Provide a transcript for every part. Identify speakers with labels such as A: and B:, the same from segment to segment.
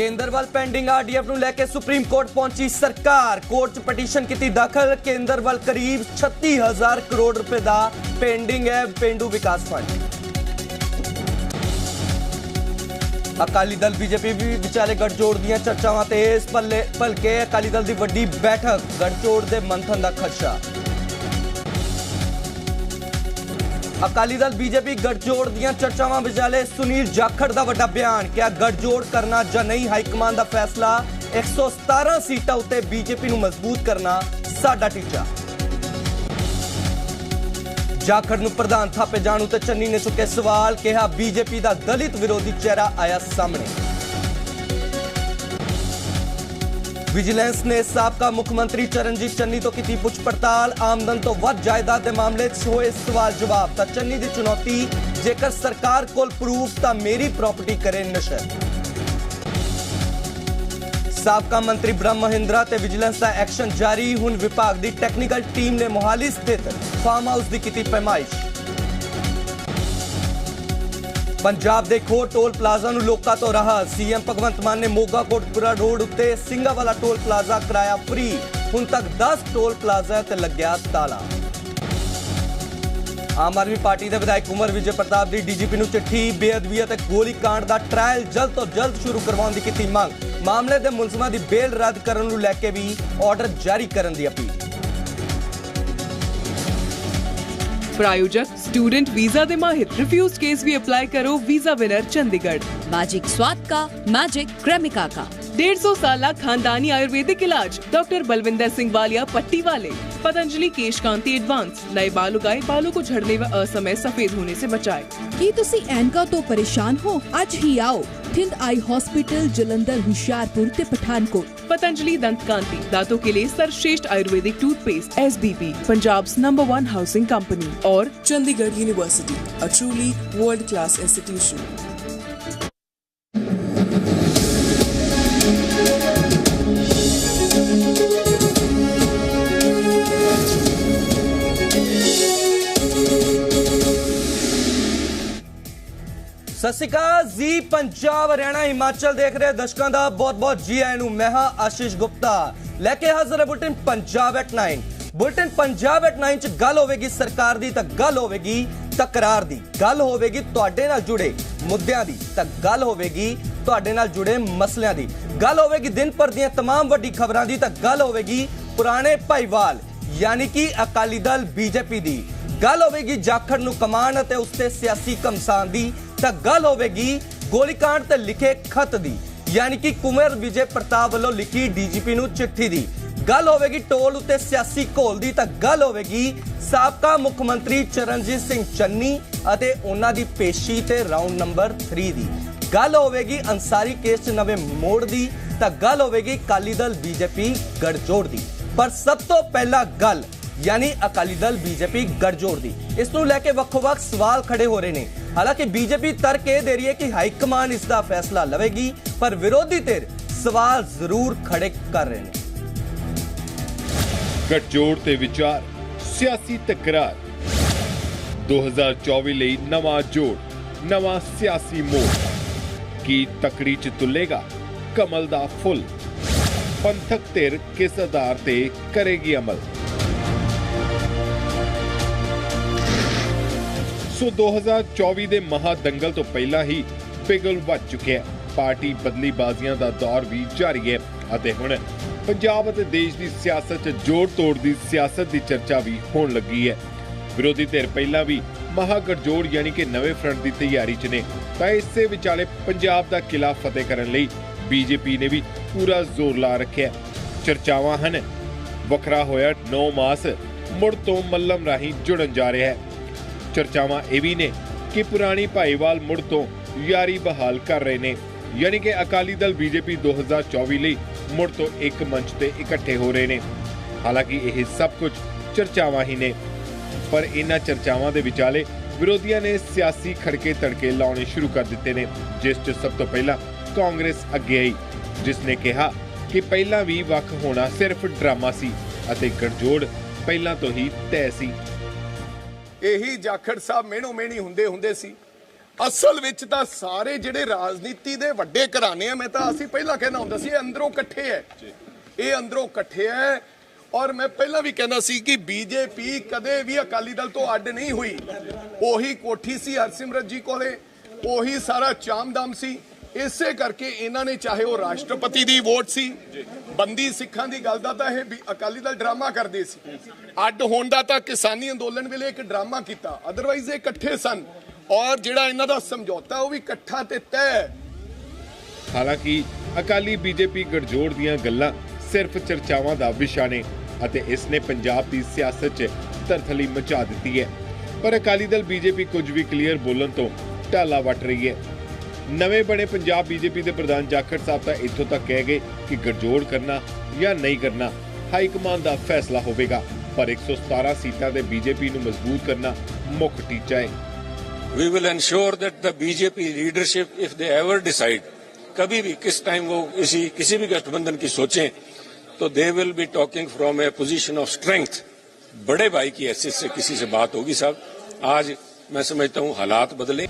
A: केंद्रवाल pending RDF ਨੂੰ ਲੈ ਕੇ supreme court पहुंची सरकार। कोर्ट 'ਚ पटीशन की दाखिल। केंद्रवाल करीब 36,000 करोड़ रुपए का पेंडिंग है पेंडू विकास फंड। अकाली दल बीजेपी भी विचाले गठजोड़ ਦੀਆਂ ਚਰਚਾਵਾਂ तेज ਭਲਕੇ अकाली दल की ਵੱਡੀ बैठक। गठजोड़ के मंथन का खदशा। अकाली दल बीजेपी गठजोड़ ਦੀਆਂ ਚਰਚਾਵਾਂ ਵਿਚਾਲੇ सुनील जाखड़ का ਵੱਡਾ बयान। क्या गठजोड़ करना ਜਾਂ नहीं हाईकमान का फैसला। 117 सीटां उत्ते बीजेपी ਨੂੰ मजबूत करना साडा टीचा। जाखड़ ਨੂੰ प्रधान थापे जाणू ते चन्नी ने चुके सवाल। कहा बीजेपी का दलित विरोधी चेहरा आया सामने। विजिलेंस ने साबका मुख्यमंत्री चरणजीत चन्नी तो की पुछ पड़ताल। आमदन तो वध जायदाद के मामले होए सवाल जवाब। तो चन्नी की चुनौती, जेकर सरकार कोल प्रूफ तो मेरी प्रॉपर्टी करे नशर। साबका मंत्री ब्रह्म महिंद्रा ते विजिलेंस का एक्शन जारी। हुण विभाग की टैक्नीकल टीम ने मोहाली स्थित फार्म हाउस की की पैमाइश। पंजाब के एक होर टोल प्लाजा ਨੂੰ ਲੋਕਾਂ ਤੋਂ ਰਾਹਤ। सीएम भगवंत मान ने मोगा कोटपुरा रोड उत्ते ਸਿੰਘਾ वाला टोल प्लाजा कराया फ्री। हुण तक 10 टोल प्लाजा ते लग्या ताला। आम आदमी पार्टी के विधायक कुंवर विजय प्रताप की डीजीपी ਨੂੰ चिट्ठी। बेअदबी ते गोली कांड का ट्रायल जल्द तो जल्द शुरू करवाने की मांग। मामले के मुलजमां की बेल रद्द करने ਨੂੰ ਲੈ ਕੇ भी ऑर्डर जारी करने की अपील।
B: प्रायोजक स्टूडेंट वीजा दे माहिर। रिफ्यूज केस भी अप्लाई करो वीजा विनर चंडीगढ़।
C: मैजिक स्वाद का, मैजिक क्रेमिका का।
B: 150 साल खानदानी आयुर्वेदिक इलाज। डॉक्टर बलविंदर सिंह वालिया पट्टी वाले। पतंजलि केश कांति एडवांस। नए बाल उगाए, बालों को झड़ने व असमय सफेद होने से बचाए।
C: की तुसी एनका तो परेशान हो? आज ही आओ थिंद आई हॉस्पिटल जलंधर, हुशियारपुर ते पठानकोट।
B: पतंजलि दंत कांति, दांतों के लिए सर्वश्रेष्ठ आयुर्वेदिक toothpaste. SBP, Punjab's number 1 housing company. और
D: Chandigarh university, a truly world class institution।
A: सत श्री अकाल जी। पंजाब हरियाणा हिमाचल देख रहे दर्शकों का बहुत बहुत जी आए नूं। मैं हां आशीष गुप्ता लेके हाजिर है bulletin Punjab at 9। Bulletin Punjab at 9 च गल होवेगी सरकार दी तां गल होवेगी तकरार दी। गल होवेगी तुहाडे नाल जुड़े मुद्दिआं दी तां गल होवेगी तुहाडे नाल जुड़े मसलिआं दी। गल होवेगी दिन भर दीआं तमाम वड्डी खबरां दी तां गल होवेगी पुराने भाईवाल यानी कि अकाली दल बीजेपी दी। गल होवेगी जाखड़ नूं कमान अते उसते सियासी घमसान दी। तां गल होवेगी गोलीकांड ते लिखे खत दी यानी कि कुंवर विजय प्रताप वालों लिखी डीजीपी नूं चिट्ठी दी। गल होवेगी टोल उत्ते सियासी घोल दी। तां गल होवेगी साबका मुख्यमंत्री चरणजीत सिंह चन्नी अते उन्हां दी पेशी ते राउंड नंबर 3 दी। गल होवेगी अंसारी केस च नवे मोड़ दी। तां गल होवेगी अकाली दल बीजेपी गठजोड़ दी। पर सब तो पहला गल यानी अकाली दल बीजेपी गठजोड़ दी। इस नूं लैके वक्-वक् सवाल खड़े हो रहे हैं। हालांकि बीजेपी तर्क यह दे रही है कि हाईकमान इसका फैसला लवेगी, पर विरोधी धिर सवाल जरूर खड़े कर रहे हैं।
E: गठजोड़ ते विचार, सियासी तकरार। 2024 ਲਈ नवा जोड़, नवा सियासी मोड़। की तकड़ी च तुलेगा कमल दा फुल। पंथक धिर किस आधार ते करेगी अमल। सो 2024 ਦੇ महादंगल तो पहला ही पिघल ਵੱਜ ਚੁੱਕਿਆ ਹੈ। ਪਾਰਟੀ ਬਦਲੀਬਾਜ਼ੀਆਂ ਦਾ ਦੌਰ ਵੀ ਜਾਰੀ ਹੈ ਅਤੇ ਹੁਣ ਪੰਜਾਬ ਅਤੇ ਦੇਸ਼ ਦੀ ਸਿਆਸਤ 'ਚ ਜੋੜ ਤੋੜ ਦੀ ਸਿਆਸਤ ਦੀ ਚਰਚਾ ਵੀ ਹੋਣ ਲੱਗੀ ਹੈ। ਵਿਰੋਧੀ ਧਿਰ ਪਹਿਲਾਂ ਵੀ ਮਹਾਗਠਜੋੜ ਯਾਨੀ ਕਿ ਨਵੇਂ ਫਰੰਟ ਦੀ ਤਿਆਰੀ 'ਚ ਨੇ ਤਾਂ ਇਸੇ ਵਿਚਾਲੇ ਪੰਜਾਬ ਦਾ ਕਿਲਾ ਫਤਿਹ ਕਰਨ ਲਈ ਬੀਜੇਪੀ ਨੇ ਵੀ ਪੂਰਾ ਜ਼ੋਰ ਲਾ ਰੱਖਿਆ। ਚਰਚਾਵਾਂ ਹਨ ਵੱਖਰਾ ਹੋਇਆ 9 ਮਾਸ ਮੁੜ ਤੋਂ ਮੱਲਮ ਰਾਹੀਂ ਜੁੜਨ ਜਾ ਰਿਹਾ ਹੈ। चर्चावां ਇਹ ਵੀ ਨੇ कि पुरानी भाईवाल मुड़ तो यारी बहाल कर रहे ने यानी कि अकाली दल बीजेपी 2024 ਲਈ मुड़ तो एक मंच ते इकट्ठे हो रहे ने। हालांकि यह सब कुछ चर्चावां ही ने, पर इन्हां चर्चावां दे विचाले विरोधियों ने सियासी खड़के तड़के लाने शुरू कर दिते ने, जिस च सब तो पहला कांग्रेस अगे आई, जिसने कहा कि पहला भी वख होना सिर्फ ड्रामा सी अते गठजोड़ पहला तो ही तय सी।
F: यही जाखड़ साहब मेहनो मेहनी हुंदे हुंदे सी ਅਸਲ ਵਿੱਚ ਤਾਂ ਸਾਰੇ ਜਿਹੜੇ ਰਾਜਨੀਤੀ ਦੇ ਵੱਡੇ ਘਰਾਣੇ ਆ, ਮੈਂ ਤਾਂ ਅਸੀਂ ਪਹਿਲਾਂ ਕਹਿਣਾ ਹੁੰਦਾ ਸੀ, ਇਹ ਅੰਦਰੋਂ ਇਕੱਠੇ ਹੈ, ਇਹ ਅੰਦਰੋਂ ਇਕੱਠੇ ਹੈ। ਔਰ ਮੈਂ ਪਹਿਲਾਂ ਵੀ ਕਹਿੰਦਾ ਸੀ ਕਿ ਬੀਜੇਪੀ ਕਦੇ ਵੀ ਅਕਾਲੀ ਦਲ ਤੋਂ ਅੱਡ ਨਹੀਂ ਹੋਈ। ਉਹੀ ਕੋਠੀ ਸੀ ਹਰਸਿਮਰਤ ਜੀ ਕੋਲੇ, ਉਹੀ ਸਾਰਾ ਚਾਮਦਾਮ ਸੀ। ਇਸੇ ਕਰਕੇ ਇਹਨਾਂ ਨੇ, ਚਾਹੇ ਉਹ ਰਾਸ਼ਟਰਪਤੀ ਦੀ ਵੋਟ ਸੀ, ਬੰਦੀ ਸਿੱਖਾਂ ਦੀ ਗੱਲ ਦਾ ਤਾਂ ਇਹ ਅਕਾਲੀ ਦਲ ਡਰਾਮਾ ਕਰਦੇ ਸੀ, ਅੱਡ ਹੋਣ ਦਾ ਤਾਂ ਕਿਸਾਨੀ ਅੰਦੋਲਨ ਵੇਲੇ ਇੱਕ ਡਰਾਮਾ ਕੀਤਾ, ਅਦਰਵਾਈਜ਼ ਇਹ ਇਕੱਠੇ ਸਨ। ਔਰ ਜਿਹੜਾ ਇਹਨਾਂ ਦਾ ਸਮਝੌਤਾ ਉਹ ਵੀ ਇਕੱਠਾ ਤੇ ਤੈਅ।
E: ਹਾਲਾਂਕਿ ਅਕਾਲੀ ਬੀਜੇਪੀ ਗਠਜੋੜ ਦੀਆਂ ਗੱਲਾਂ ਸਿਰਫ ਚਰਚਾਵਾਂ ਦਾ ਵਿਸ਼ਾ ਨੇ ਅਤੇ ਇਸ ਨੇ ਪੰਜਾਬ ਦੀ ਸਿਆਸਤ 'ਚ ਤਰਥਲੀ ਮਚਾ ਦਿੱਤੀ ਹੈ। ਪਰ ਅਕਾਲੀ ਦਲ ਬੀਜੇਪੀ ਕੁਝ ਵੀ ਕਲੀਅਰ ਬੋਲਣ ਤੋਂ ਢਾਲਾ ਵੱਟ ਰਹੀ ਹੈ। ਨਵੇਂ ਬਣੇ ਪੰਜਾਬ ਬੀਜੇਪੀ ਦੇ ਪ੍ਰਧਾਨ ਜਾਖੜ ਸਾਹਿਬ ਤਾਂ ਇੱਥੋਂ ਤੱਕ ਕਹਿ ਗਏ ਕਿ ਗਠਜੋੜ ਕਰਨਾ ਜਾਂ ਨਹੀਂ ਕਰਨਾ ਹਾਈ ਕਮਾਂਡ ਦਾ ਫੈਸਲਾ ਹੋਵੇਗਾ, ਪਰ 117 ਸੀਟਾਂ ਦੇ ਬੀਜੇਪੀ ਨੂੰ ਮਜ਼ਬੂਤ ਕਰਨਾ ਮੁੱਖ ਟੀਚਾ ਹੈ।
G: We will ensure that the BJP leadership, if they ever decide, कभी भी किस टाइम वो किसी भी गठबंधन की सोचें, तो they will be talking from a position of strength। बड़े भाई की हैसियत से किसी से बात होगी साहब। आज मैं समझता हूँ हालात बदले।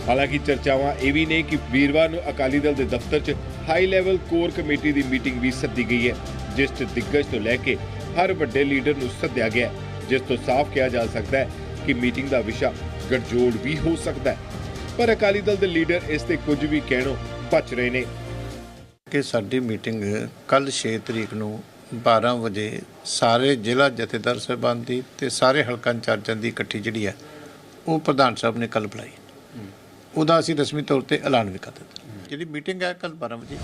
E: ਹਾਲਾਂਕਿ ਚਰਚਾਵਾਂ ਇਹ ਵੀ ਨੇ ਕਿ ਵੀਰਵਾਰ ਨੂੰ ਅਕਾਲੀ ਦਲ ਦੇ ਦਫ਼ਤਰ 'ਚ ਹਾਈ ਲੈਵਲ ਕੋਰ ਕਮੇਟੀ ਦੀ ਮੀਟਿੰਗ ਵੀ ਸੱਦੀ ਗਈ ਹੈ, ਜਿਸ 'ਚ ਦਿੱਗਜ ਤੋਂ ਲੈ ਕੇ ਹਰ ਵੱਡੇ ਲੀਡਰ ਨੂੰ ਸੱਦਿਆ ਗਿਆ, ਜਿਸ ਤੋਂ ਸਾਫ਼ ਕਿਹਾ ਜਾ ਸਕਦਾ ਹੈ ਕਿ ਮੀਟਿੰਗ ਦਾ ਵਿਸ਼ਾ ਗਠਜੋੜ ਵੀ ਹੋ ਸਕਦਾ ਹੈ। ਪਰ ਅਕਾਲੀ ਦਲ ਦੇ ਲੀਡਰ ਇਸ ਤੇ ਕੁਝ ਵੀ ਕਹਿਣੋਂ ਬਚ ਰਹੇ ਨੇ
H: ਕਿ ਸਾਡੀ ਮੀਟਿੰਗ ਕੱਲ 6 ਤਰੀਕ ਨੂੰ 12 ਵਜੇ ਸਾਰੇ ਜ਼ਿਲ੍ਹਾ ਜਥੇਦਾਰ ਸਾਹਿਬਾਨ ਦੀ ਤੇ ਸਾਰੇ ਹਲਕਾ ਇੰਚਾਰਜਾਂ ਦੀ ਇਕੱਠੀ ਜਿਹੜੀ ਹੈ ਉਹ ਪ੍ਰਧਾਨ ਸਾਹਿਬ ਨੇ ਕੱਲ ਬੁਲਾਈ। ਉਹਦਾ ਅਸੀਂ ਰਸਮੀ ਤੌਰ ਤੇ ਐਲਾਨ ਵੀ ਕਰ ਦਿੱਤਾ। ਜਿਹੜੀ ਮੀਟਿੰਗ ਹੈ ਕੱਲ 12 ਵਜੇ।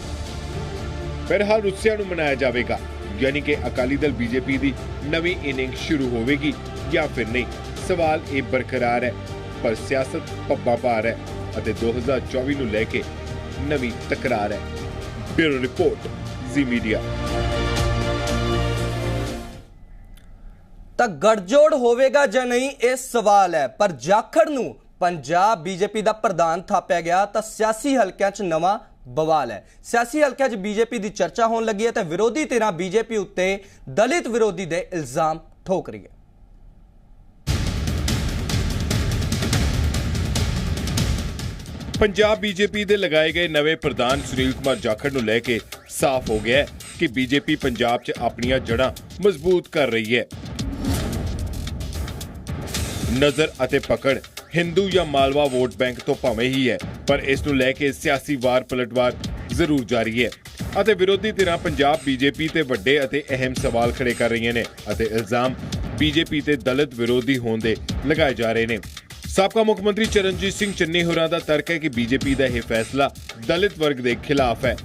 E: ਫਿਲਹਾਲ ਰੁੱਸਿਆਂ ਨੂੰ ਮਨਾਇਆ ਜਾਵੇਗਾ, ਯਾਨੀ ਕਿ ਅਕਾਲੀ ਦਲ ਬੀਜੇਪੀ ਦੀ ਨਵੀਂ ਇਨਿੰਗ ਸ਼ੁਰੂ ਹੋਵੇਗੀ ਜਾਂ ਫਿਰ ਨਹੀਂ, ਸਵਾਲ ਇਹ ਬਰਕਰਾਰ ਹੈ। ਪਰ ਸਿਆਸਤ ਪੱਬਾਂ ਭਾਰ ਹੈ ਅਤੇ 2024 ਨੂੰ ਲੈ ਕੇ ਨਵੀਂ ਤਕਰਾਰ ਹੈ। ਬਿਊਰੋ ਰਿਪੋਰਟ, ਜ਼ੀ ਮੀਡੀਆ।
A: ਤਾਂ ਗਠਜੋੜ ਹੋਵੇਗਾ ਜਾਂ ਨਹੀਂ ਇਹ ਸਵਾਲ ਹੈ, ਪਰ ਜਾਖੜ ਨੂੰ ਪੰਜਾਬ ਬੀਜੇਪੀ ਦਾ ਪ੍ਰਧਾਨ ਥਾਪਿਆ ਗਿਆ ਤਾਂ ਸਿਆਸੀ ਹਲਕਿਆਂ 'ਚ ਨਵਾਂ ਬਵਾਲ ਹੈ। ਸਿਆਸੀ ਹਲਕਿਆਂ 'ਚ ਬੀਜੇਪੀ ਦੀ ਚਰਚਾ ਹੋਣ ਲੱਗੀ ਹੈ ਤੇ ਵਿਰੋਧੀ ਧਿਰਾਂ ਬੀਜੇਪੀ ਉੱਤੇ ਦਲਿਤ ਵਿਰੋਧੀ ਦੇ ਇਲਜ਼ਾਮ ਠੋਕ ਰਹੀ ਹੈ।
E: ਪੰਜਾਬ ਬੀਜੇਪੀ ਦੇ ਲਗਾਏ ਗਏ ਨਵੇਂ ਪ੍ਰਧਾਨ ਸੁਨੀਲ ਕੁਮਾਰ ਜਾਖੜ ਨੂੰ ਲੈ ਕੇ ਸਾਫ਼ ਹੋ ਗਿਆ ਹੈ ਕਿ ਬੀਜੇਪੀ ਪੰਜਾਬ 'ਚ ਆਪਣੀਆਂ ਜੜ੍ਹਾਂ ਮਜ਼ਬੂਤ ਕਰ ਰਹੀ ਹੈ। ਨਜ਼ਰ ਅਤੇ ਪਕੜ ਹਿੰਦੂ ਜਾਂ ਮਾਲਵਾ ਵੋਟ ਬੈਂਕ ਤੋਂ ਭਾਵੇਂ ਹੀ ਹੈ, ਪਰ ਇਸ ਨੂੰ ਲੈ ਕੇ ਸਿਆਸੀ ਵਾਰ ਪਲਟਵਾਰ ਜ਼ਰੂਰ ਜਾਰੀ ਹੈ ਅਤੇ ਵਿਰੋਧੀ ਧਿਰਾਂ ਪੰਜਾਬ ਬੀਜੇਪੀ ਤੇ ਵੱਡੇ ਅਤੇ ਅਹਿਮ ਸਵਾਲ ਖੜੇ ਕਰ ਰਹੀਆਂ ਨੇ ਅਤੇ ਇਲਜ਼ਾਮ ਬੀਜੇਪੀ ਤੇ ਦਲਿਤ ਵਿਰੋਧੀ ਹੋਣ ਦੇ ਲਗਾਏ ਜਾ ਰਹੇ ਨੇ। ਸਾਬਕਾ ਮੁੱਖ ਮੰਤਰੀ ਚਰਨਜੀਤ ਸਿੰਘ ਚੰਨੀ ਹੋਰਾਂ ਦਾ ਤਰਕ ਹੈ ਕਿ ਬੀਜੇਪੀ ਦਾ ਇਹ ਫੈਸਲਾ ਦਲਿਤ ਵਰਗ ਦੇ ਖਿਲਾਫ ਹੈ।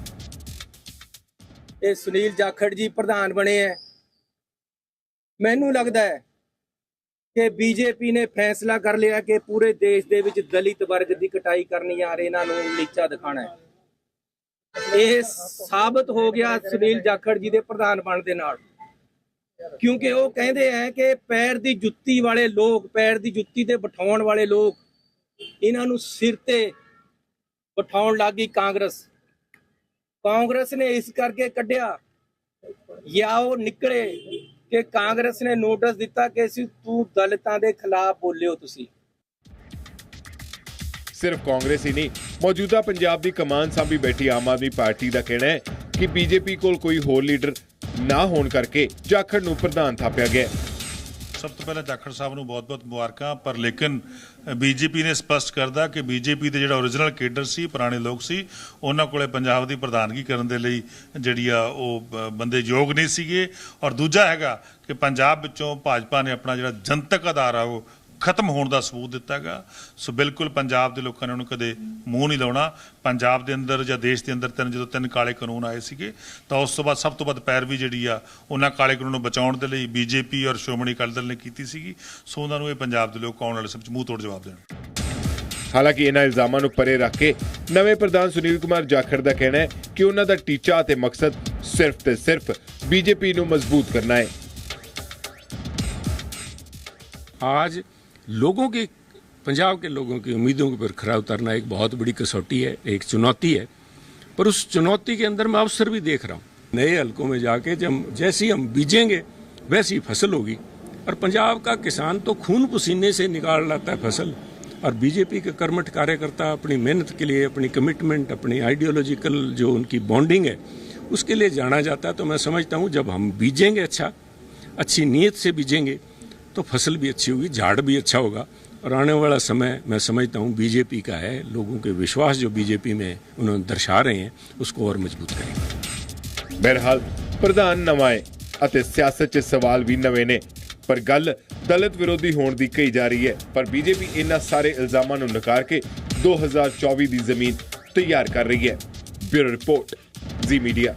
I: ਇਹ ਸੁਨੀਲ ਜਾਖੜ ਜੀ ਪ੍ਰਧਾਨ ਬਣੇ ਹੈ, ਮੈਨੂੰ ਲੱਗਦਾ ਹੈ ਕਿ ਬੀਜੇਪੀ ਨੇ ਫੈਸਲਾ ਕਰ ਲਿਆ ਕਿ ਪੂਰੇ ਦੇਸ਼ ਦੇ ਵਿੱਚ ਦਲਿਤ ਵਰਗ ਦੀ ਕਟਾਈ ਕਰਨੀ ਆ, ਇਹਨਾਂ ਨੂੰ ਨੀਚਾ ਦਿਖਾਣਾ ਹੈ। ਇਹ ਸਾਬਤ ਹੋ ਗਿਆ ਸੁਨੀਲ ਜਾਖੜ ਜੀ ਦੇ ਪ੍ਰਧਾਨ ਬਣਨ ਦੇ ਨਾਲ, ਕਿਉਂਕਿ ਉਹ ਕਹਿੰਦੇ ਹੈ ਕਿ ਪੈਰ ਦੀ ਜੁੱਤੀ ਵਾਲੇ ਲੋਕ, ਪੈਰ ਦੀ ਜੁੱਤੀ ਤੇ ਬਿਠਾਉਣ ਵਾਲੇ ਲੋਕ, ਇਹਨਾਂ ਨੂੰ ਸਿਰ ਤੇ ਬਿਠਾਉਣ ਲੱਗੀ ਕਾਂਗਰਸ। ਕਾਂਗਰਸ ਨੇ ਇਸ ਕਰਕੇ ਕੱਢਿਆ ਜਾਂ ਉਹ ਨਿਕਲੇ ਕਿ ਕਾਂਗਰਸ ਨੇ ਨੋਟਿਸ ਦਿੱਤਾ ਕਿ ਅਸੀਂ ਤੂੰ ਦਲਿਤਾਂ ਦੇ ਖਿਲਾਫ ਬੋਲਿਓ। ਤੁਸੀਂ
E: ਸਿਰਫ ਕਾਂਗਰਸ ਹੀ ਨਹੀਂ, ਮੌਜੂਦਾ ਪੰਜਾਬ ਦੀ ਕਮਾਨ ਸਾਂਭੀ ਬੈਠੀ ਆਮ ਆਦਮੀ ਪਾਰਟੀ ਦਾ ਕਹਿਣਾ ਹੈ ਕਿ ਬੀਜੇਪੀ ਕੋਲ ਕੋਈ ਹੋਰ ਲੀਡਰ ਨਾ ਹੋਣ ਕਰਕੇ ਜਾਖੜ ਨੂੰ ਪ੍ਰਧਾਨ ਥਾਪਿਆ ਗਿਆ।
J: ਸਭ ਤੋਂ ਪਹਿਲਾਂ ਜਾਖੜ ਸਾਹਿਬ ਨੂੰ ਬਹੁਤ-ਬਹੁਤ ਮੁਬਾਰਕਾਂ, ਪਰ ਲੇਕਿਨ ਬੀਜੇਪੀ ਨੇ ਸਪਸ਼ਟ ਕਰਦਾ ਕਿ ਬੀਜੇਪੀ ਦੇ ਜਿਹੜਾ ਓਰੀਜਨਲ ਕੇਡਰ ਸੀ, ਪੁਰਾਣੇ ਲੋਕ ਸੀ, ਉਹਨਾਂ ਕੋਲੇ ਪੰਜਾਬ ਦੀ ਪ੍ਰਧਾਨਗੀ ਕਰਨ ਦੇ ਲਈ ਜਿਹੜੀ ਆ ਉਹ ਬੰਦੇ ਯੋਗ ਨਹੀਂ ਸੀਗੇ। ਔਰ ਦੂਜਾ ਹੈਗਾ ਕਿ ਪੰਜਾਬ ਵਿੱਚੋਂ ਭਾਜਪਾ ਨੇ ਆਪਣਾ ਜਿਹੜਾ ਜਨਤਕ ਆਧਾਰ ਆ ਉਹ ਖਤਮ ਹੋਣ ਦਾ ਸਬੂਤ ਦਿੱਤਾ ਹੈਗਾ। ਸੋ ਬਿਲਕੁਲ ਪੰਜਾਬ ਦੇ ਲੋਕਾਂ ਨੇ ਉਹਨੂੰ ਕਦੇ ਮੂੰਹ ਨਹੀਂ ਲਾਉਣਾ। ਪੰਜਾਬ ਦੇ ਅੰਦਰ ਜਾਂ ਦੇਸ਼ ਦੇ ਅੰਦਰ ਜਦੋਂ ਤਿੰਨ ਕਾਲੇ ਕਾਨੂੰਨ ਆਏ ਸੀਗੇ ਤਾਂ ਉਸ ਤੋਂ ਬਾਅਦ ਸਭ ਤੋਂ ਵੱਧ ਪੈਰਵੀ ਜਿਹੜੀ ਆ ਉਹਨਾਂ ਕਾਲੇ ਕਾਨੂੰਨ ਨੂੰ ਬਚਾਉਣ ਦੇ ਲਈ ਬੀਜੇਪੀ ਔਰ ਸ਼੍ਰੋਮਣੀ ਅਕਾਲੀ ਦਲ ਨੇ ਕੀਤੀ ਸੀਗੀ। ਸੋ ਉਹਨਾਂ ਨੂੰ ਇਹ ਪੰਜਾਬ ਦੇ ਲੋਕ ਆਉਣ ਵਾਲੇ ਸਮੇਂ 'ਚ ਮੂੰਹ ਤੋੜ ਜਵਾਬ ਦੇਣ।
E: ਹਾਲਾਂਕਿ ਇਹਨਾਂ ਇਲਜ਼ਾਮਾਂ ਨੂੰ ਪਰੇ ਰੱਖ ਕੇ ਨਵੇਂ ਪ੍ਰਧਾਨ ਸੁਨੀਲ ਕੁਮਾਰ ਜਾਖੜ ਦਾ ਕਹਿਣਾ ਹੈ ਕਿ ਉਹਨਾਂ ਦਾ ਟੀਚਾ ਅਤੇ ਮਕਸਦ ਸਿਰਫ ਤੇ ਸਿਰਫ ਬੀਜੇਪੀ ਨੂੰ ਮਜ਼ਬੂਤ ਕਰਨਾ ਹੈ।
G: आज लोगों की, पंजाब के लोगों की उम्मीदों के पर खरा उतरना एक बहुत बड़ी कसौटी है, एक चुनौती है, पर उस चुनौती के अंदर मैं अवसर भी देख रहा हूँ। नए हलकों में जाके जब जैसी हम बीजेंगे वैसी फसल होगी। और पंजाब का किसान तो खून पसीने से निकाल लाता है फसल,
K: और बीजेपी के कर्मठ कार्यकर्ता अपनी मेहनत के लिए, अपनी कमिटमेंट, अपनी आइडियोलॉजिकल जो उनकी बॉन्डिंग है, उसके लिए जाना जाता है। तो मैं समझता हूँ जब हम बीजेंगे अच्छी नीयत से बीजेंगे तो फसल भी अच्छी होगी, झाड़ भी अच्छा होगा, और आने वाला समय मैं समझता हूँ बीजेपी का है। लोगों के विश्वास जो बीजेपी में उन्होंने दर्शा रहे हैं उसको और मजबूत करेंगे।
E: बहरहाल ਪ੍ਰਧਾਨ ਨਵਾਂ ਹੈ ਅਤੇ ਸਿਆਸਤ 'ਚ ਸਵਾਲ ਵੀ ਨਵੇਂ ਨੇ, ਪਰ ਗੱਲ ਦਲਿਤ ਵਿਰੋਧੀ ਹੋਣ ਦੀ ਕਹੀ ਜਾ ਰਹੀ ਹੈ। ਪਰ ਬੀਜੇਪੀ ਇਹਨਾਂ ਸਾਰੇ ਇਲਜ਼ਾਮਾਂ ਨੂੰ ਨਕਾਰ ਕੇ 2024 ਦੀ ਜ਼ਮੀਨ ਤਿਆਰ ਕਰ ਰਹੀ ਹੈ। ਬਿਊਰੋ ਰਿਪੋਰਟ, ਜ਼ੀ ਮੀਡੀਆ।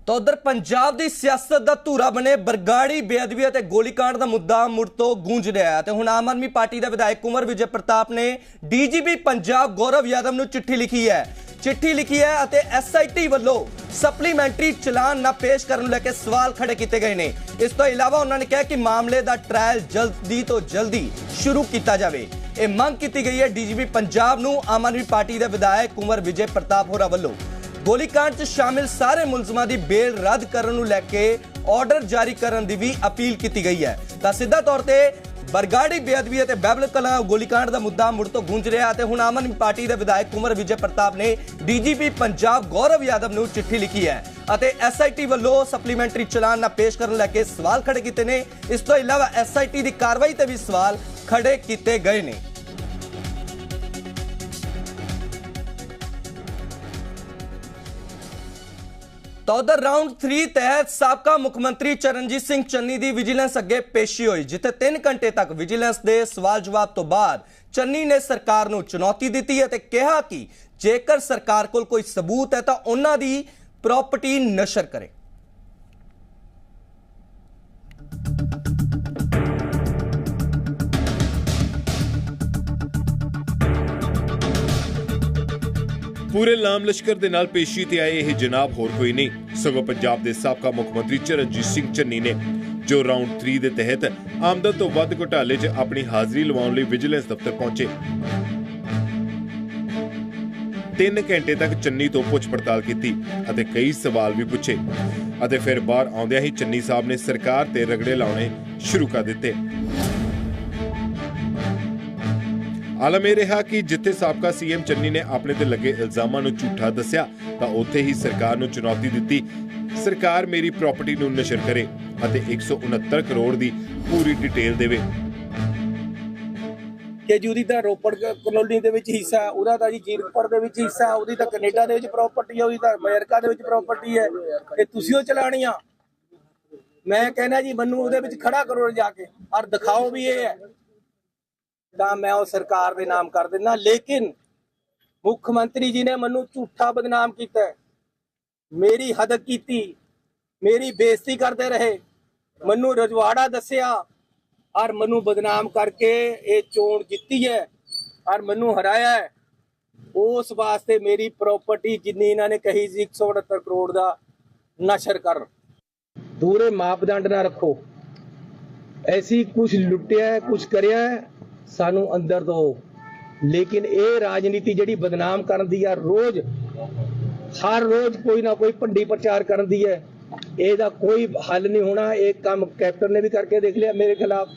A: ਤਾਂ ਉਧਰ ਪੰਜਾਬ ਦੀ ਸਿਆਸਤ ਦਾ ਧੂਰਾ ਬਣੇ ਬਰਗਾੜੀ ਬੇਅਦਬੀ ਅਤੇ ਗੋਲੀकांड ਦਾ ਮੁੱਦਾ ਮੁੜ ਤੋਂ ਗੂੰਜ ਰਿਹਾ ਹੈ ਤੇ ਹੁਣ ਆਮ ਆਦਮੀ ਪਾਰਟੀ ਦੇ ਵਿਧਾਇਕ ਕੁੰਵਰ ਵਿਜੇ ਪ੍ਰਤਾਪ ਨੇ ਡੀਜੀਪੀ ਪੰਜਾਬ ਗੌਰਵ ਯਾਦਵ ਨੂੰ ਚਿੱਠੀ ਲਿਖੀ ਹੈ ਅਤੇ ਐਸਆਈਟੀ ਵੱਲੋਂ ਸਪਲੀਮੈਂਟਰੀ ਚਲਾਨ ਨਾ ਪੇਸ਼ ਕਰਨ ਨੂੰ ਲੈ ਕੇ ਸਵਾਲ ਖੜੇ ਕੀਤੇ ਗਏ ਨੇ। ਇਸ ਤੋਂ ਇਲਾਵਾ ਉਹਨਾਂ ਨੇ ਕਿਹਾ ਕਿ ਮਾਮਲੇ ਦਾ ਟ੍ਰਾਇਲ ਜਲਦੀ ਤੋਂ ਜਲਦੀ ਸ਼ੁਰੂ ਕੀਤਾ ਜਾਵੇ। ਇਹ ਮੰਗ ਕੀਤੀ ਗਈ ਹੈ ਡੀਜੀਪੀ ਪੰਜਾਬ ਨੂੰ ਆਮ ਆਦਮੀ ਪਾਰਟੀ ਦੇ ਵਿਧਾਇਕ ਕੁੰਵਰ ਵਿਜੇ ਪ੍ਰਤਾਪ ਹੋਰਾਂ ਵੱਲੋਂ। ਗੋਲੀकांड 'ਚ ਸ਼ਾਮਿਲ ਸਾਰੇ ਮੁਲਜ਼ਮਾਂ ਦੀ ਬੇਲ ਰੱਦ ਕਰਨ ਨੂੰ ਲੈ ਕੇ ਆਰਡਰ ਜਾਰੀ ਕਰਨ ਦੀ ਵੀ ਅਪੀਲ ਕੀਤੀ ਗਈ ਹੈ। ਤਾਂ ਸਿੱਧਾ ਤੌਰ ਤੇ ਬਰਗਾੜੀ ਬੇਅਦਬੀ ਅਤੇ ਬਾਬਲ ਕਲਾਂ ਗੋਲੀकांड ਦਾ ਮੁੱਦਾ ਮੁੜ ਤੋਂ ਗੂੰਜ ਰਿਹਾ ਅਤੇ ਹੁਣ ਆਮ ਆਦਮੀ ਪਾਰਟੀ ਦੇ ਵਿਧਾਇਕ ਕੁੰਵਰ ਵਿਜੇ ਪ੍ਰਤਾਪ ਨੇ ਡੀਜੀਪੀ ਪੰਜਾਬ ਗੌਰਵ ਯਾਦਵ ਨੂੰ ਚਿੱਠੀ ਲਿਖੀ ਹੈ ਅਤੇ ਐਸਆਈਟੀ ਵੱਲੋਂ ਸਪਲੀਮੈਂਟਰੀ ਚਲਾਨ ਨਾ ਪੇਸ਼ ਕਰਨ ਲੈ ਕੇ ਸਵਾਲ ਖੜੇ ਕੀਤੇ ਨੇ। ਇਸ ਤੋਂ ਇਲਾਵਾ ਐਸਆਈਟੀ ਦੀ ਕਾਰਵਾਈ ਤੇ ਵੀ ਸਵਾਲ ਖੜੇ ਕੀਤੇ ਗਏ ਨੇ। ਤਾਂ ਉਧਰ ਰਾਉਂਡ 3 ਤਹਿਤ ਸਾਬਕਾ ਮੁੱਖ ਮੰਤਰੀ ਚਰਨਜੀਤ ਸਿੰਘ ਚੰਨੀ ਦੀ ਵਿਜੀਲੈਂਸ ਅੱਗੇ ਪੇਸ਼ੀ ਹੋਈ, ਜਿੱਥੇ 3 ਘੰਟੇ ਤੱਕ ਵਿਜੀਲੈਂਸ ਦੇ ਸਵਾਲ ਜਵਾਬ ਤੋਂ ਬਾਅਦ ਚੰਨੀ ਨੇ ਸਰਕਾਰ ਨੂੰ ਚੁਣੌਤੀ ਦਿੱਤੀ ਅਤੇ ਕਿਹਾ ਕਿ ਜੇਕਰ ਸਰਕਾਰ ਕੋਲ ਕੋਈ ਸਬੂਤ ਹੈ ਤਾਂ ਉਹਨਾਂ ਦੀ ਪ੍ਰਾਪਰਟੀ ਨਸ਼ਰ ਕਰੇ।
E: ਪੂਰੇ ਲਾਮ ਲਸ਼ਕਰ ਦੇ ਨਾਲ ਪੇਸ਼ੀ ਤੇ ਆਏ ਇਹ ਜਨਾਬ ਹੋਰ ਕੋਈ ਨਹੀਂ ਸਗੋਂ ਪੰਜਾਬ ਦੇ ਸਾਬਕਾ ਮੁੱਖ ਮੰਤਰੀ ਚਰਨਜੀਤ ਸਿੰਘ ਚੰਨੀ ਨੇ, ਜੋ ਰਾਉਂਡ 3 ਦੇ ਤਹਿਤ ਆਮਦਨ ਤੋਂ ਵੱਧ ਘੁਟਾਲੇ 'ਚ ਆਪਣੀ ਹਾਜ਼ਰੀ ਲਵਾਉਣ ਲਈ ਵਿਜੀਲੈਂਸ ਦਫ਼ਤਰ ਪਹੁੰਚੇ। 3 ਘੰਟੇ ਤੱਕ ਚੰਨੀ ਤੋਂ ਪੁੱਛ ਪੜਤਾਲ ਕੀਤੀ ਅਤੇ ਕਈ ਸਵਾਲ ਵੀ ਪੁੱਛੇ ਅਤੇ ਫਿਰ ਬਾਹਰ ਆਉਂਦਿਆਂ ਹੀ ਚੰਨੀ ਸਾਹਿਬ ਨੇ ਸਰਕਾਰ ਤੇ ਰਗੜੇ ਲਾਉਣੇ ਸ਼ੁਰੂ ਕਰ ਦਿੱਤੇ। ਆਲਮ ਇਹ ਰਿਹਾ ਕਿ ਜਿੱਥੇ ਸਾਬਕਾ ਸੀਐਮ ਚੰਨੀ ਨੇ ਆਪਣੇ ਤੇ ਲੱਗੇ ਇਲਜ਼ਾਮਾਂ ਨੂੰ ਝੂਠਾ ਦੱਸਿਆ ਤਾਂ ਉੱਥੇ ਹੀ ਸਰਕਾਰ ਨੂੰ ਚੁਣੌਤੀ ਦਿੱਤੀ, ਸਰਕਾਰ ਮੇਰੀ ਪ੍ਰਾਪਰਟੀ ਨੂੰ ਨਸ਼ਰ ਕਰੇ ਅਤੇ 169 ਕਰੋੜ ਦੀ ਪੂਰੀ ਡਿਟੇਲ ਦੇਵੇ।
I: ਕਿ ਜੀ ਉਹਦੀ ਤਾਂ ਰੋਪੜ ਕਲੋਨੀ ਦੇ ਵਿੱਚ ਹਿੱਸਾ, ਉਹਦਾ ਤਾਂ ਜੀ ਜੀਰਕਪੁਰ ਦੇ ਵਿੱਚ ਹਿੱਸਾ, ਉਹਦੀ ਤਾਂ ਕੈਨੇਡਾ ਦੇ ਵਿੱਚ ਪ੍ਰਾਪਰਟੀ ਹੈ, ਉਹਦੀ ਤਾਂ ਅਮਰੀਕਾ ਦੇ ਵਿੱਚ ਪ੍ਰਾਪਰਟੀ ਹੈ, ਤੇ ਤੁਸੀਂ ਉਹ ਚਲਾਣੀਆਂ। ਮੈਂ ਕਹਿੰਦਾ ਜੀ ਮੈਨੂੰ ਉਹਦੇ ਵਿੱਚ ਖੜਾ ਕਰੋ ਜਾ ਕੇ ਔਰ ਦਿਖਾਓ ਵੀ ਇਹ ਹੈ, ਤਾਂ ਮੈਂ ਉਹ ਸਰਕਾਰ ਦੇ ਨਾਮ ਕਰ ਦਿੰਦਾ। ਲੇਕਿਨ ਮੁੱਖ ਮੰਤਰੀ ਜੀ ਨੇ ਮੈਨੂੰ ਝੂਠਾ ਬਦਨਾਮ ਕੀਤਾ, ਮੇਰੀ ਹੱਦ ਕੀਤੀ, ਮੇਰੀ ਬੇਇੱਜ਼ਤੀ ਕਰਦੇ ਰਹੇ, ਮੈਨੂੰ ਰਜਵਾੜਾ ਦੱਸਿਆ ਔਰ ਮੈਨੂੰ ਬਦਨਾਮ ਕਰਕੇ ਇਹ ਚੋਣ ਜਿੱਤੀ ਹੈ ਔਰ ਮੈਨੂੰ ਹਰਾਇਆ ਹੈ। ਉਸ ਵਾਸਤੇ ਮੇਰੀ ਪ੍ਰਾਪਰਟੀ ਜਿੰਨੀ ਇਹਨਾਂ ਨੇ ਕਹੀ ਸੀ 169 ਕਰੋੜ ਦਾ ਨਸ਼ਰ ਕਰ। ਦੂਰੇ ਮਾਪਦੰਡ ਨਾ ਰੱਖੋ, ਐਸੀ ਕੁਝ ਲੁੱਟਿਆ ਕੁਝ ਕਰਿਆ ਸਾਨੂੰ ਅੰਦਰ ਦੋ, ਲੇਕਿਨ ਇਹ ਰਾਜਨੀਤੀ ਜਿਹੜੀ ਬਦਨਾਮ ਕਰਨ ਦੀ ਆ, ਰੋਜ਼ ਹਰ ਰੋਜ਼ ਕੋਈ ਨਾ ਕੋਈ ਭੰਡੀ ਪ੍ਰਚਾਰ ਕਰਨ ਦੀ ਹੈ, ਇਹਦਾ ਕੋਈ ਹੱਲ ਨਹੀਂ ਹੋਣਾ। ਇਹ ਕੰਮ ਕੈਪਟਨ ਨੇ ਵੀ ਕਰਕੇ ਦੇਖ ਲਿਆ ਮੇਰੇ ਖਿਲਾਫ,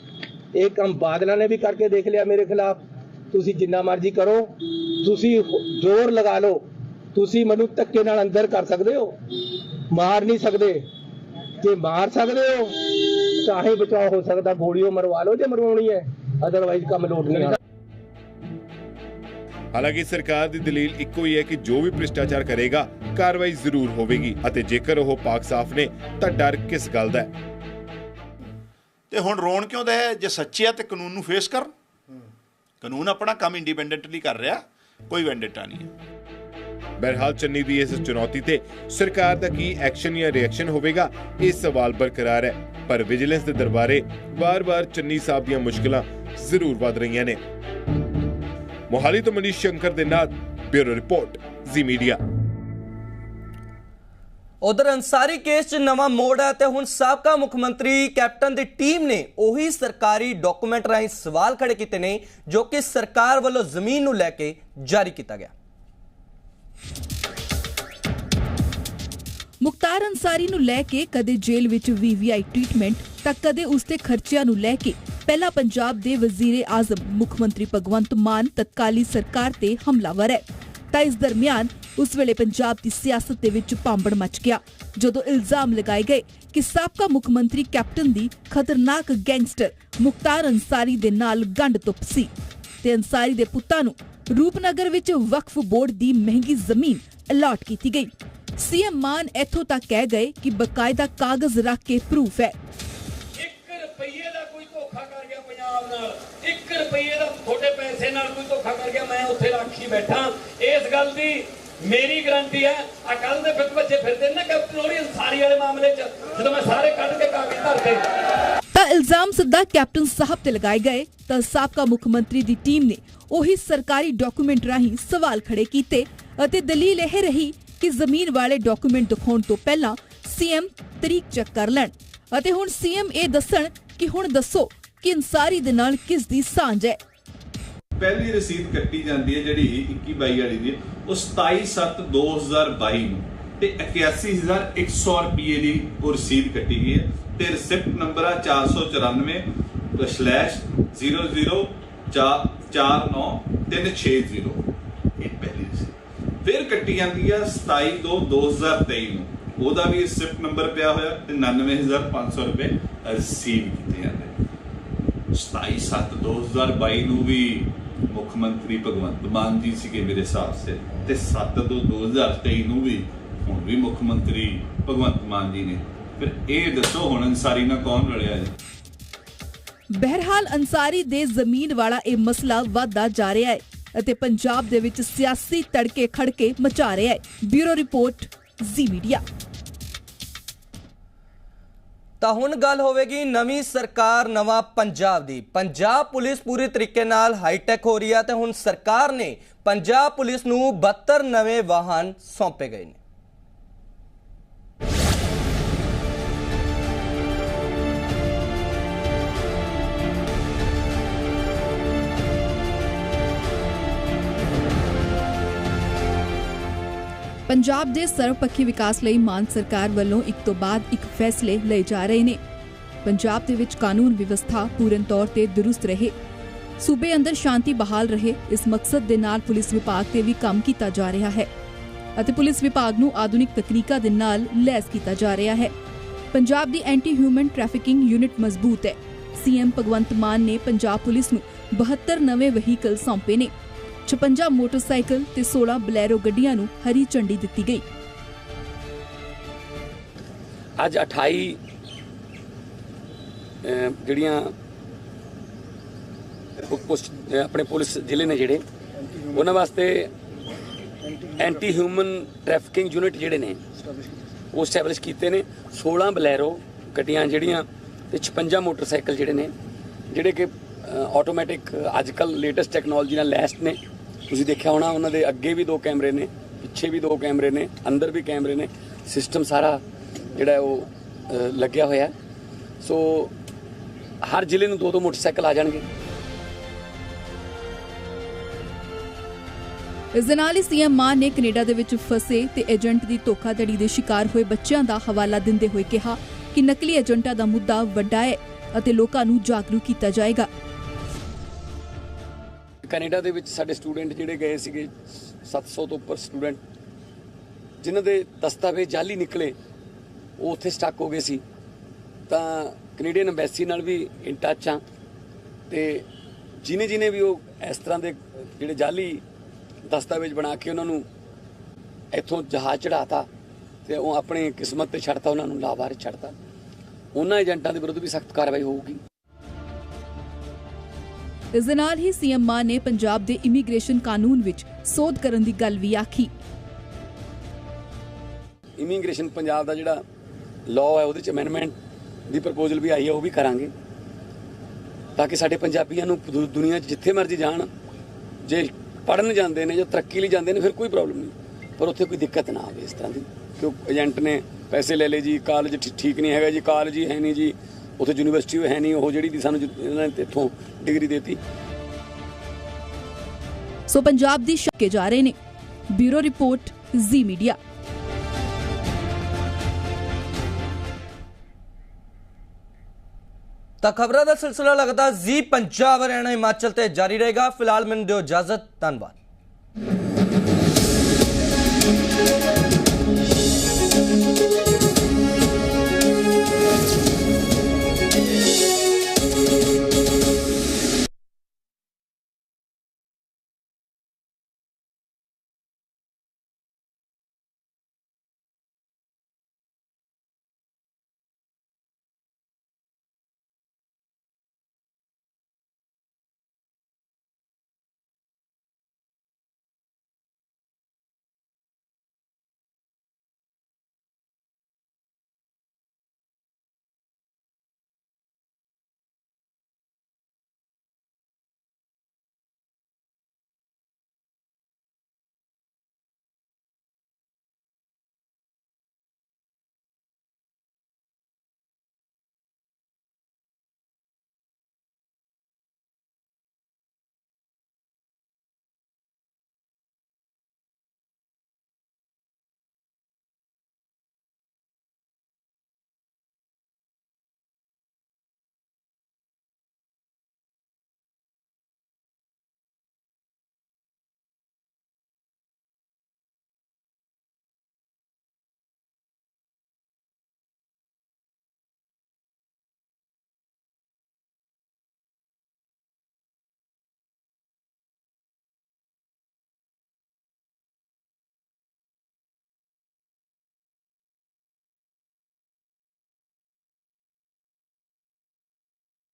I: ਇਹ ਕੰਮ ਬਾਦਲਾਂ ਨੇ ਵੀ ਕਰਕੇ ਦੇਖ ਲਿਆ ਮੇਰੇ ਖਿਲਾਫ। ਤੁਸੀਂ ਜਿੰਨਾ ਮਰਜ਼ੀ ਕਰੋ, ਤੁਸੀਂ ਜ਼ੋਰ ਲਗਾ ਲਓ, ਤੁਸੀਂ ਮੈਨੂੰ ਧੱਕੇ ਨਾਲ ਅੰਦਰ ਕਰ ਸਕਦੇ ਹੋ, ਮਾਰ ਨਹੀਂ ਸਕਦੇ। ਜੇ ਮਾਰ ਸਕਦੇ ਹੋ ਤਾਂ ਹੀ ਬਚਾਅ ਹੋ ਸਕਦਾ, ਗੋਲੀਓ ਮਰਵਾ ਲਓ ਜੇ ਮਰਵਾਉਣੀ ਹੈ, ਅਦਰਵਾਈਜ਼ ਕੰਮ ਲੋਟ ਨਹੀਂ।
E: ਹਾਲਾਂਕਿ ਸਰਕਾਰ ਦੀ ਦਲੀਲ ਇੱਕੋ ਹੀ ਹੈ ਕਿ ਜੋ ਵੀ ਭ੍ਰਿਸ਼ਟਾਚਾਰ ਕਰੇਗਾ ਕਾਰਵਾਈ ਜ਼ਰੂਰ ਹੋਵੇਗੀ ਅਤੇ ਜੇਕਰ ਉਹ ਪਾਕ ਸਾਫ਼ ਨੇ ਤਾਂ ਡਰ ਕਿਸ ਗੱਲ ਦਾ ਹੈ।
L: ਤੇ ਹੁਣ ਰੋਣ ਕਿਉਂ ਦਾ ਹੈ? ਜੇ ਸੱਚੇ ਆ ਤੇ ਕਾਨੂੰਨ ਨੂੰ ਫੇਸ ਕਰਨ, ਕਾਨੂੰਨ ਆਪਣਾ ਕੰਮ ਇੰਡੀਪੈਂਡੈਂਟਲੀ ਕਰ ਰਿਹਾ, ਕੋਈ ਵੈਂਡੇਟਾ ਨਹੀਂ ਹੈ।
E: ਬਹਰਹਾਲ ਚੰਨੀ ਦੀ ਇਸ ਚੁਣੌਤੀ ਤੇ ਸਰਕਾਰ ਦਾ ਕੀ ਐਕਸ਼ਨ ਜਾਂ ਰਿਐਕਸ਼ਨ ਹੋਵੇਗਾ, ਇਹ ਸਵਾਲ ਬਰਕਰਾਰ ਹੈ। ਪਰ ਵਿਜੀਲੈਂਸ ਦੇ ਦਰਬਾਰੇ ਵਾਰ-ਵਾਰ ਚੰਨੀ ਸਾਹਿਬ ਦੀਆਂ ਮੁਸ਼ਕਲਾਂ ਜ਼ਰੂਰ ਵਧ ਰਹੀਆਂ ਨੇ। ਮੋਹਾਲੀ ਤੋਂ ਮਨੀਸ਼ ਸ਼ੰਕਰ ਦੇ ਨਾਲ ਬਿਊਰੋ ਰਿਪੋਰਟ, ਜ਼ੀ ਮੀਡੀਆ।
A: ਉਧਰ ਅੰਸਾਰੀ ਕੇਸ 'ਚ ਨਵਾਂ ਮੋੜ ਹੈ ਤੇ ਹੁਣ ਸਾਬਕਾ ਮੁੱਖ ਮੰਤਰੀ ਕੈਪਟਨ ਦੀ ਟੀਮ ਨੇ ਉਹੀ ਸਰਕਾਰੀ ਡਾਕੂਮੈਂਟ ਰਾਹੀਂ ਸਵਾਲ ਖੜੇ ਕੀਤੇ ਨੇ ਜੋ ਕਿ ਸਰਕਾਰ ਵੱਲੋਂ ਜ਼ਮੀਨ ਨੂੰ ਲੈ ਕੇ ਜਾਰੀ ਕੀਤਾ ਗਿਆ।
C: ਮੁਖਤਾਰ ਅੰਸਾਰੀ ਨੂੰ ਲੈ ਕੇ ਕਦੇ ਜੇਲ੍ਹ ਵਿੱਚ VVI ਟ੍ਰੀਟਮੈਂਟ ਤਾਂ ਕਦੇ ਉਸ ਦੇ ਖਰਚਿਆਂ ਨੂੰ ਲੈ ਕੇ ਪਹਿਲਾ ਪੰਜਾਬ ਦੇ ਵਜ਼ੀਰ ਆਜ਼ਮ ਮੁੱਖ ਮੰਤਰੀ ਭਗਵੰਤ ਮਾਨ ਤਤਕਾਲੀ ਸਰਕਾਰ ਤੇ ਹਮਲਾਵਰ ਹੈ। ਤਾਂ ਇਸ ਦਰਮਿਆਨ ਉਸ ਵੇਲੇ ਪੰਜਾਬ ਦੀ ਸਿਆਸਤ ਦੇ ਵਿੱਚ ਭਾਂਬੜ ਮਚ ਗਿਆ ਜਦੋਂ ਇਲਜ਼ਾਮ ਲਗਾਏ ਗਏ ਕਿ ਸਾਬਕਾ ਮੁੱਖ ਮੰਤਰੀ ਕੈਪਟਨ ਦੀ ਖਤਰਨਾਕ ਗੈਂਗਸਟਰ ਮੁਖਤਾਰ ਅੰਸਾਰੀ ਦੇ ਨਾਲ ਗੰਢ ਤੁੱਪ ਸੀ ਤੇ ਅੰਸਾਰੀ ਦੇ ਪੁੱਤਾਂ ਨੂੰ ਰੂਪਨਗਰ ਵਿੱਚ ਵਕਫ ਬੋਰਡ ਦੀ ਮਹਿੰਗੀ ਜ਼ਮੀਨ ਅਲਾਟ ਕੀਤੀ ਗਈ। सीएम मान इथों तक कह गए कि बकायदा कागज रख के प्रूफ है।
M: 1 ਰੁਪਏ ਦਾ ਕੋਈ ਧੋਖਾ ਕਰ ਗਿਆ ਪੰਜਾਬ ਨਾਲ, 1 ਰੁਪਏ ਦਾ ਤੁਹਾਡੇ ਪੈਸੇ ਨਾਲ ਕੋਈ ਧੋਖਾ ਕਰ ਗਿਆ, ਮੈਂ ਉੱਥੇ ਰਾਖੀ ਬੈਠਾ। ਇਸ ਗੱਲ ਦੀ ਮੇਰੀ ਗਾਰੰਟੀ ਹੈ। ਆ ਕੱਲ ਦੇ ਫਿਰ ਬੱਚੇ ਫਿਰਦੇ ਨੇ ਕੈਪਟਨ ਅੰਸਾਰੀ ਵਾਲੇ ਮਾਮਲੇ 'ਚ ਜਦੋਂ ਮੈਂ ਸਾਰੇ ਕੱਢ ਕੇ ਕਾਗਜ਼ ਧਰਦੇ
C: ਤਾਂ ਇਲਜ਼ਾਮ ਸਿੱਧਾ ਕੈਪਟਨ ਸਾਹਿਬ ਤੇ ਲਗਾਏ ਗਏ ਤਾਂ ਸਾਬਕਾ ਮੁੱਖ ਮੰਤਰੀ ਦੀ ਟੀਮ ਨੇ ਉਹੀ ਸਰਕਾਰੀ ਡਾਕੂਮੈਂਟ ਰਾਹੀਂ ਸਵਾਲ ਖੜੇ ਕੀਤੇ ਅਤੇ ਦਲੀਲ ਇਹ ਰਹੀ ਕਿ ਜ਼ਮੀਨ ਵਾਲੇ ਡਾਕੂਮੈਂਟ ਦਿਖਾਉਣ ਤੋਂ ਪਹਿਲਾਂ ਸੀਐਮ ਤਰੀਕ ਚੈੱਕ ਕਰ ਲੈਣ ਅਤੇ ਹੁਣ ਸੀਐਮ ਇਹ ਦੱਸਣ ਕਿ ਹੁਣ ਦੱਸੋ ਕਿ ਅੰਸਾਰੀ ਦੇ ਨਾਲ ਕਿਸ ਦੀ ਸਾਂਝ ਹੈ।
N: ਪਹਿਲੀ ਰਸੀਦ ਕੱਟੀ ਜਾਂਦੀ ਹੈ ਜਿਹੜੀ 21-22 ਵਾਲੀ ਦੀ, ਉਹ 27/7/2022 ਨੂੰ ਤੇ 81,100 ਰੁਪਏ ਦੀ ਉਹ ਰਸੀਦ ਕੱਟੀ ਗਈ ਹੈ ਤੇ ਰਿਸਿਪਟ ਨੰਬਰ ਆ 494/0049360 ਇਹ ਪਹਿਲੀ ਰਸੀਦ। फिर कट्टी जाती है 27/2/2023 ਨੂੰ, ਉਹਦਾ ਵੀ ਸਿਫਟ ਨੰਬਰ ਪਿਆ ਹੋਇਆ ਤੇ 99,500 ਰੁਪਏ ਰਿਸੀਵ ਕੀਤੇ ਜਾਂਦੇ। 27/7/2022 ਨੂੰ ਵੀ ਮੁੱਖ ਮੰਤਰੀ ਭਗਵੰਤ ਮਾਨ ਜੀ ਸੀਗੇ ਮੇਰੇ ਹਿਸਾਬ ਸੇ ਤੇ 7/2/2023 ਨੂੰ ਵੀ ਹੁਣ ਵੀ ਮੁੱਖ ਮੰਤਰੀ ਭਗਵੰਤ ਮਾਨ ਜੀ ਨੇ। ਫਿਰ ਇਹ ਦੱਸੋ ਹੁਣ ਅੰਸਾਰੀ ਨਾਲ ਕੌਣ ਰਲਿਆ ਜੀ?
C: ਬਹਿਰਹਾਲ ਅੰਸਾਰੀ ਦੇ ਜ਼ਮੀਨ ਵਾਲਾ ਇਹ ਮਸਲਾ ਵਧਦਾ ਜਾ ਰਿਹਾ ਹੈ ਅਤੇ ਪੰਜਾਬ ਦੇ ਵਿੱਚ ਸਿਆਸੀ ਤੜਕੇ ਖੜਕੇ ਮਚਾ ਰਿਹਾ ਹੈ। ਬਿਊਰੋ ਰਿਪੋਰਟ ਜ਼ੀ ਮੀਡੀਆ।
A: ਤਾਂ ਹੁਣ ਗੱਲ ਹੋਵੇਗੀ ਨਵੀਂ ਸਰਕਾਰ ਨਵਾਂ ਪੰਜਾਬ ਦੀ। ਪੰਜਾਬ ਪੁਲਿਸ ਪੂਰੀ ਤਰੀਕੇ ਨਾਲ ਹਾਈਟੈਕ ਹੋ ਰਹੀ ਹੈ ਤੇ ਹੁਣ ਸਰਕਾਰ ਨੇ ਪੰਜਾਬ ਪੁਲਿਸ ਨੂੰ 72 ਨਵੇਂ ਵਾਹਨ ਸੌਂਪੇ ਗਏ ਨੇ।
C: ਪੰਜਾਬ ਦੇ ਸਰਵਪੱਖੀ ਵਿਕਾਸ ਲਈ ਮਾਨ ਸਰਕਾਰ ਵੱਲੋਂ ਇੱਕ ਤੋਂ ਬਾਅਦ ਇੱਕ ਫੈਸਲੇ ਲਏ ਜਾ ਰਹੇ ਨੇ। ਪੰਜਾਬ ਦੇ ਵਿੱਚ ਕਾਨੂੰਨ ਵਿਵਸਥਾ ਪੂਰਨ ਤੌਰ ਤੇ ਦਰੁਸਤ ਰਹੇ, ਸੂਬੇ ਅੰਦਰ ਸ਼ਾਂਤੀ ਬਹਾਲ ਰਹੇ, ਇਸ ਮਕਸਦ ਦੇ ਨਾਲ ਪੁਲਿਸ ਵਿਭਾਗ ਤੇ ਵੀ ਕੰਮ ਕੀਤਾ ਜਾ ਰਿਹਾ ਹੈ ਅਤੇ ਪੁਲਿਸ ਵਿਭਾਗ ਨੂੰ ਆਧੁਨਿਕ ਤਕਨੀਕਾਂ ਦੇ ਨਾਲ ਲੈਸ ਕੀਤਾ ਜਾ ਰਿਹਾ ਹੈ। ਪੰਜਾਬ ਦੀ ਐਂਟੀ ਹਿਊਮਨ ਟ੍ਰੈਫਿਕਿੰਗ ਯੂਨਿਟ ਮਜ਼ਬੂਤ ਹੈ। ਸੀਐਮ ਭਗਵੰਤ ਮਾਨ ਨੇ ਪੰਜਾਬ ਪੁਲਿਸ ਨੂੰ 72 ਨਵੇਂ ਵਹੀਕਲ ਸੌਂਪੇ ਨੇ। 56 ਮੋਟਰਸਾਈਕਲ ਤੇ 16 ਬਲੈਰੋ ਗੱਡੀਆਂ ਨੂੰ ਹਰੀ ਝੰਡੀ ਦਿੱਤੀ ਗਈ।
M: ਅੱਜ 28 ਜਿਹੜੀਆਂ ਆਪਣੇ ਪੁਲਿਸ ਜ਼ਿਲ੍ਹੇ ਨੇ ਜਿਹੜੇ ਉਹਨਾਂ ਵਾਸਤੇ ਐਂਟੀ ਹਿਊਮਨ ਟ੍ਰੈਫਿਕਿੰਗ ਯੂਨਿਟ ਜਿਹੜੇ ਨੇ ਉਹ ਸਟੈਬਲਿਸ਼ ਕੀਤੇ ਨੇ। 16 ਬਲੈਰੋ ਗੱਡੀਆਂ ਜਿਹੜੀਆਂ ਤੇ 56 ਮੋਟਰਸਾਈਕਲ ਜਿਹੜੇ ਨੇ ਜਿਹੜੇ ਕਿ ਆਟੋਮੈਟਿਕ ਅੱਜ ਕੱਲ ਲੇਟੈਸਟ ਟੈਕਨੋਲੋਜੀ ਨਾਲ ਲੈਸ ਨੇ। ਤੁਸੀਂ ਦੇਖਿਆ ਹੋਣਾ ਉਹਨਾਂ ਦੇ ਅੱਗੇ ਵੀ 2 ਕੈਮਰੇ ਨੇ, ਪਿੱਛੇ ਵੀ 2 ਕੈਮਰੇ ਨੇ, ਅੰਦਰ ਵੀ ਕੈਮਰੇ ਨੇ। ਸਿਸਟਮ ਸਾਰਾ ਜਿਹੜਾ ਉਹ ਲੱਗਿਆ ਹੋਇਆ। ਸੋ ਹਰ ਜ਼ਿਲ੍ਹੇ ਨੂੰ 2-2 ਮੋਟਰਸਾਈਕਲ ਆ ਜਾਣਗੇ।
C: ਇਸ ਦੇ ਨਾਲ ਹੀ ਸੀਐਮ ਮਾਨ ਨੇ ਕੈਨੇਡਾ ਦੇ ਵਿੱਚ ਫਸੇ ਤੇ ਏਜੰਟ ਦੀ ਧੋਖਾਧੜੀ ਦੇ ਸ਼ਿਕਾਰ ਹੋਏ ਬੱਚਿਆਂ ਦਾ ਹਵਾਲਾ ਦਿੰਦੇ ਹੋਏ ਕਿਹਾ ਕਿ ਨਕਲੀ ਏਜੰਟਾਂ ਦਾ ਮੁੱਦਾ ਵੱਡਾ ਹੈ ਅਤੇ ਲੋਕਾਂ ਨੂੰ ਜਾਗਰੂਕ ਕੀਤਾ ਜਾਏਗਾ।
M: ਕੈਨੇਡਾ ਦੇ ਵਿੱਚ ਸਾਡੇ ਸਟੂਡੈਂਟ ਜਿਹੜੇ ਗਏ ਸੀਗੇ 700 ਤੋਂ ਉੱਪਰ ਸਟੂਡੈਂਟ ਜਿਨ੍ਹਾਂ ਦੇ ਦਸਤਾਵੇਜ਼ ਜਾਲੀ ਨਿਕਲੇ, ਉਹ ਉੱਥੇ ਸਟਕ ਹੋ ਗਏ ਸੀ। ਤਾਂ ਕੈਨੇਡੀਅਨ ਐਮਬੈਸੀ ਨਾਲ ਵੀ ਇਨ ਟੱਚ ਆ ਤੇ ਜਿਹਨੇ ਵੀ ਉਹ ਇਸ ਤਰ੍ਹਾਂ ਦੇ ਜਿਹੜੇ ਜਾਲੀ ਦਸਤਾਵੇਜ਼ ਬਣਾ ਕੇ ਉਹਨਾਂ ਨੂੰ ਇੱਥੋਂ ਜਹਾਜ਼ ਚੜਾਤਾ ਤੇ ਉਹ ਆਪਣੀ ਕਿਸਮਤ ਤੇ ਛੱਡਤਾ, ਉਹਨਾਂ ਨੂੰ ਲਾਵਾਰਿਸ ਛੱਡਤਾ, ਉਹਨਾਂ ਏਜੰਟਾਂ ਦੇ ਵਿਰੁੱਧ ਵੀ ਸਖਤ ਕਾਰਵਾਈ ਹੋਊਗੀ।
C: ਇਸ ਦੇ ਨਾਲ ਹੀ ਸੀਐਮ ਮਾਨ ਨੇ ਪੰਜਾਬ ਦੇ ਇਮੀਗ੍ਰੇਸ਼ਨ ਕਾਨੂੰਨ ਵਿੱਚ ਸੋਧ ਕਰਨ ਦੀ ਗੱਲ ਵੀ ਆਖੀ।
M: ਇਮੀਗ੍ਰੇਸ਼ਨ ਪੰਜਾਬ ਦਾ ਜਿਹੜਾ ਲਾਅ ਹੈ ਉਹਦੇ ਚ ਅਮੈਂਡਮੈਂਟ ਦੀ ਪ੍ਰਪੋਜ਼ਲ ਵੀ ਆਈ ਹੈ, ਉਹ ਵੀ ਕਰਾਂਗੇ ਤਾਂ ਕਿ ਸਾਡੇ ਪੰਜਾਬੀਆਂ ਨੂੰ ਦੁਨੀਆ 'ਚ ਜਿੱਥੇ ਮਰਜ਼ੀ ਜਾਣ, ਜੇ ਪੜ੍ਹਨ ਜਾਂਦੇ ਨੇ ਜਾਂ ਤਰੱਕੀ ਲਈ ਜਾਂਦੇ ਨੇ ਫਿਰ ਕੋਈ ਪ੍ਰੋਬਲਮ ਨਹੀਂ, ਪਰ ਉੱਥੇ ਕੋਈ ਦਿੱਕਤ ਨਾ ਆਵੇ ਇਸ ਤਰ੍ਹਾਂ ਦੀ ਕਿ ਏਜੰਟ ਨੇ ਪੈਸੇ ਲੈ ਲਏ ਜੀ, ਕਾਲਜ ਠੀਕ ਨਹੀਂ ਹੈਗਾ ਜੀ, ਕਾਲਜ ਹੀ ਹੈ ਨਹੀਂ ਜੀ, ਉੱਥੇ ਯੂਨੀਵਰਸਿਟੀ ਹੈ ਨਹੀਂ ਉਹ ਜਿਹੜੀ ਦੀ ਸਾਨੂੰ ਇਹਨਾਂ ਨੇ ਇੱਥੋਂ ਡਿਗਰੀ ਦੇਤੀ।
C: ਸੋ ਪੰਜਾਬ ਦੀ ਛੱਕੇ ਜਾ ਰਹੇ ਨੇ। ਬਿਊਰੋ ਰਿਪੋਰਟ ਜ਼ੀ ਮੀਡੀਆ।
A: ਤਾਂ ਖਬਰਾਂ ਦਾ ਸਿਲਸਿਲਾ ਲਗਾਤਾਰ ਜੀ ਪੰਜਾਬ ਹਰਿਆਣਾ ਹਿਮਾਚਲ ਤੇ ਜਾਰੀ ਰਹੇਗਾ। ਫਿਲਹਾਲ ਮੈਨੂੰ ਦਿਓ ਇਜਾਜ਼ਤ। ਧੰਨਵਾਦ।